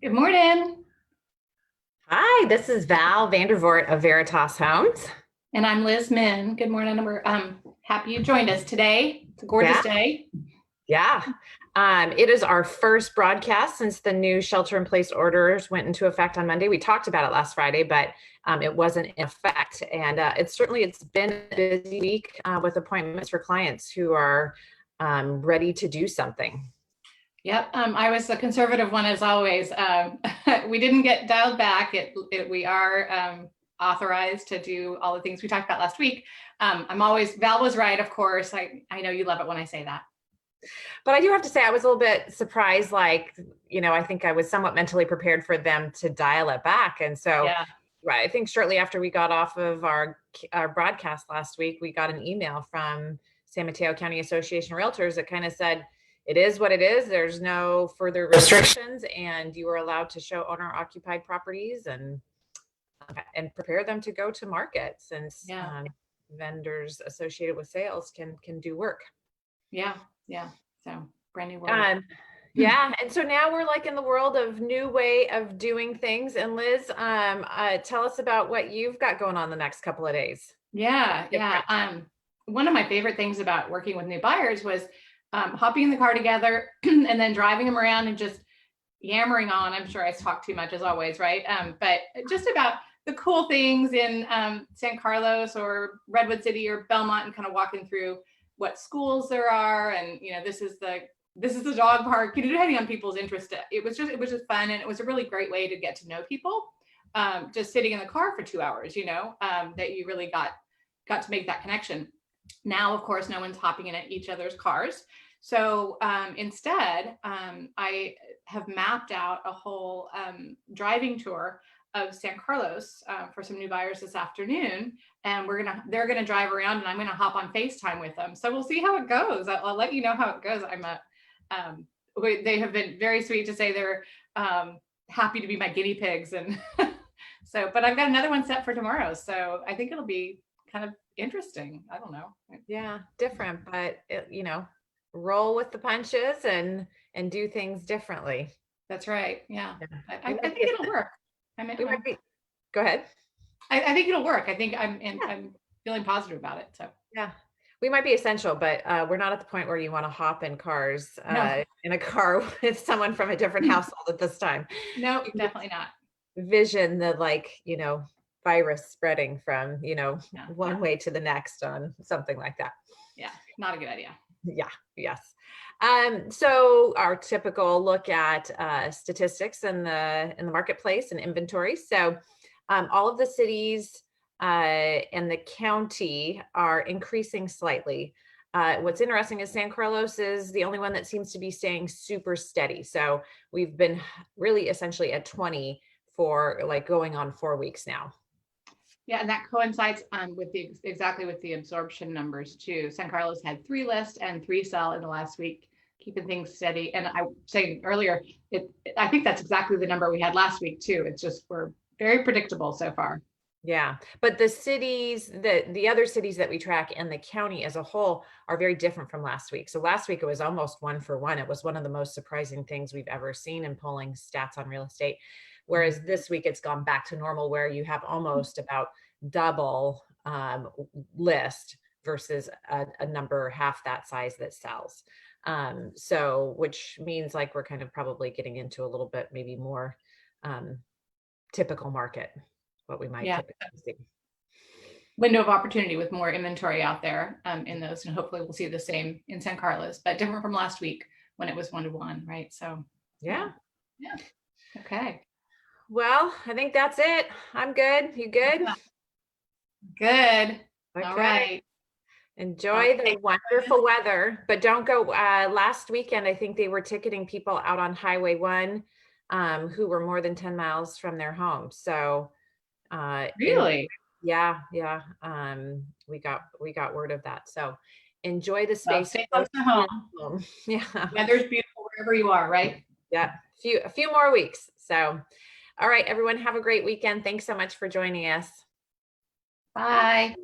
Good morning. Hi, this is Val Vandervoort of Veritas Homes. And I'm Liz Min. Good morning. We're happy you joined us today. It's a gorgeous Yeah, day. yeah. It is our first broadcast since the new shelter-in-place orders went into effect on Monday. We talked about it last Friday, but it wasn't in effect. And it's been a busy week with appointments for clients who are ready to do something. Yep. I was a conservative one as always. We didn't get dialed back. We are authorized to do all the things we talked about last week. Val was right, of course. I know you love it when I say that. But I do have to say, I was a little bit surprised. I think I was somewhat mentally prepared for them to dial it back. And so, Yeah. right, I think shortly after we got off of our broadcast last week, we got an email from San Mateo County Association of Realtors that kind of said, it is what it is. There's no further restrictions, and you are allowed to show owner-occupied properties and prepare them to go to market since Yeah. vendors associated with sales can do work. Yeah. Yeah. So brand new world. Yeah, and so now we're like in the world of new way of doing things. And Liz, tell us about what you've got going on the next couple of days. Yeah. One of my favorite things about working with new buyers was hopping in the car together and then driving them around and just yammering on. I'm sure I talk too much as always, right? But just about the cool things in San Carlos or Redwood City or Belmont, and kind of walking through what schools there are, and this is the dog park. Depending on people's interest, it was just fun, and it was a really great way to get to know people. Just sitting in the car for 2 hours, that you really got to make that connection. Now, of course, no one's hopping in at each other's cars. So instead, I have mapped out a whole driving tour of San Carlos for some new buyers this afternoon, and they're gonna drive around, and I'm gonna hop on FaceTime with them. So we'll see how it goes. I'll let you know how it goes. They have been very sweet to say they're happy to be my guinea pigs, and but I've got another one set for tomorrow, so I think it'll be kind of interesting. I don't know. Yeah, different, but roll with the punches and do things differently. That's right. Yeah. Yeah. I think it'll work. Go ahead. I think it'll work. I'm feeling positive about it. So yeah, we might be essential, but we're not at the point where you want to hop in cars in a car with someone from a different household at this time. No, definitely not. Vision the virus spreading from one way to the next on something like that. Yeah, not a good idea. Yeah. Yes. So our typical look at statistics in the marketplace and inventory. So all of the cities and the county are increasing slightly. What's interesting is San Carlos is the only one that seems to be staying super steady. So we've been really essentially at 20 for going on 4 weeks now. Yeah, and that coincides with the absorption numbers too. San Carlos had 3 list and 3 sell in the last week, keeping things steady. And I was saying earlier, I think that's exactly the number we had last week too. It's just we're very predictable so far. Yeah, but the cities, the other cities that we track and the county as a whole are very different from last week. So last week it was almost 1 for 1. It was one of the most surprising things we've ever seen in polling stats on real estate. Whereas this week it's gone back to normal, where you have almost about double list versus a number half that size that sells. So which means we're kind of probably getting into a little bit maybe more typical market, what we might typically see. Window of opportunity with more inventory out there in those, and hopefully we'll see the same in San Carlos, but different from last week when it was 1 to 1, right? So yeah. Okay. Well, I think that's it. I'm good. You good? Good. Okay. All right. Enjoy the wonderful weather, but don't go. Last weekend, I think they were ticketing people out on Highway 1 who were more than 10 miles from their home. So really? Yeah. We got word of that. So enjoy the space. Stay close to home. Yeah. Weather's beautiful wherever you are, right? Yeah. A few more weeks. So, all right, everyone, have a great weekend. Thanks so much for joining us. Bye.